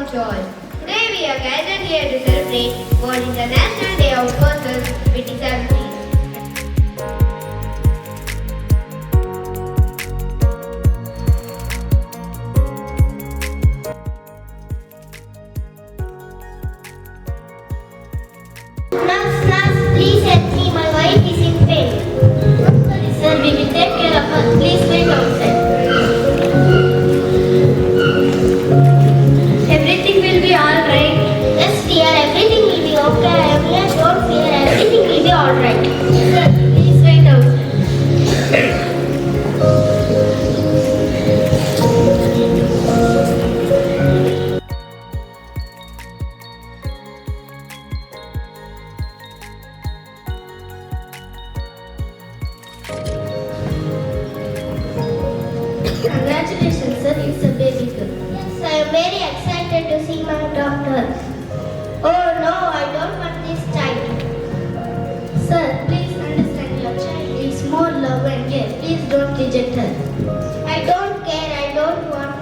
welcome to all. Today we are gathered here to celebrate World International Day of Persons with Disabilities. Nurse, please help me. My wife is in pain. Sorry, sir. We will take care of her. Please wait outside. Everything will be all right. Yes, dear. Everything will be okay. I am here. Don't fear. Everything will be all right. Sir, please wait outside. Congratulations, sir. It's a baby girl. Yes, I am very excited to see my daughter. Oh no, I don't want this child. Sir, please understand your child needs more love and care. Please don't reject her. I don't care. I don't want.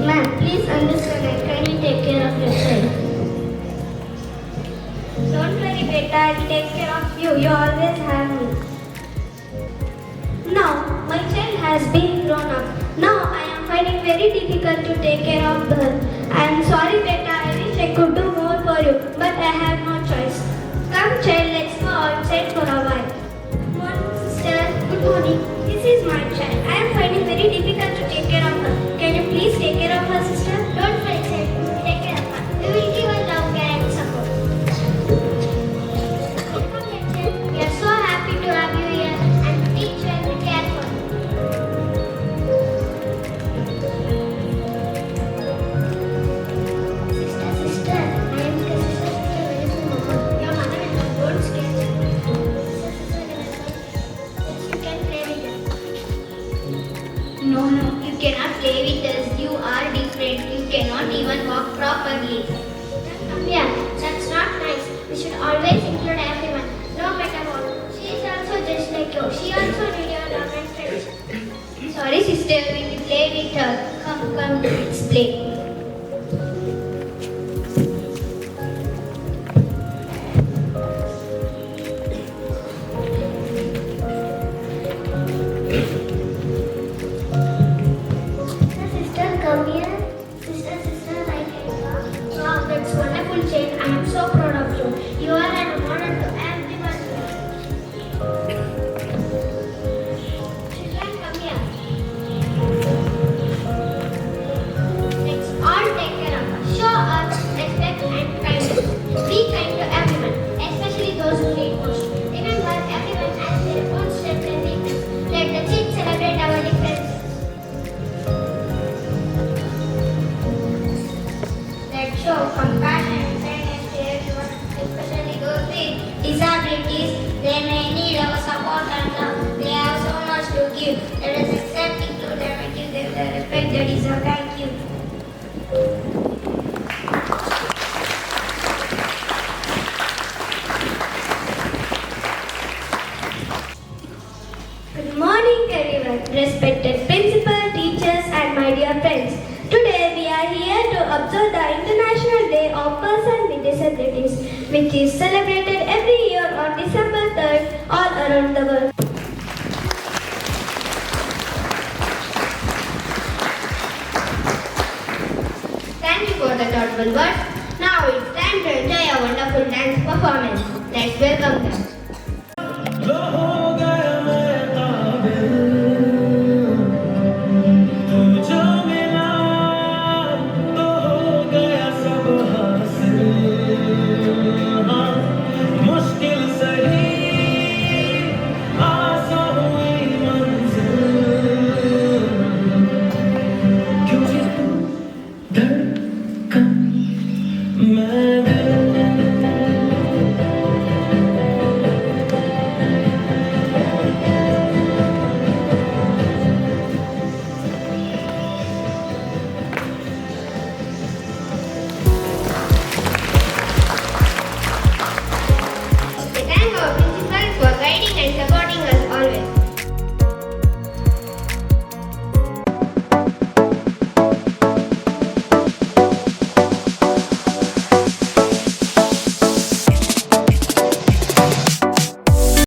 Ma'am, please understand and kindly take care of your child. Don't worry, beta. I will take care of you. You always have me. Now, my child has been grown up. Now, I am finding very difficult to take care of her. I am sorry, beta. I wish I could do more for you, but I have no choice. Come, child. Let's go outside for a while. Morning, sister. Good morning. This is my child. I am finding very difficult to take care of her. Can you please take care of her, sister? Don't worry, child. We will take care of her. We will give her love, care, and support. We are so happy to have you here and to teach you and to care for you. Sister, I am sister, very soon, Mama. Your mother will come. Don't scare her. Sister, yes, you can play with us. No, you cannot play with us. You are different. You cannot even walk properly. Come here. That's not nice. We should always include everyone, no matter what. She is also just like you. She also needs your love and friendship. Sorry, sister. We will play with her. Come, let's play. Sister, come here. Sister, I can talk. Wow, that's wonderful, Jane. I am so proud of you. You are an model to everyone. Children, come here. Let's all take care of her. Show us respect and kindness. Be kind to everyone, especially those who need most. Remember, everyone has their own strengths and weaknesses. Let the kids celebrate our differences. Let's show compassion and kindness to everyone, especially those with disabilities. They may need our support and love. They have so much to give. Let us accept, include them, and give them the respect they deserve. Thank you. Good morning, everyone. Respected principal, teachers, and my dear friends. Today we are here to observe the International Day of Persons with Disabilities, which is celebrated every year on December 3rd all around the world. Thank you for the thoughtful words. Now it's time to enjoy a wonderful dance performance. Let's welcome them.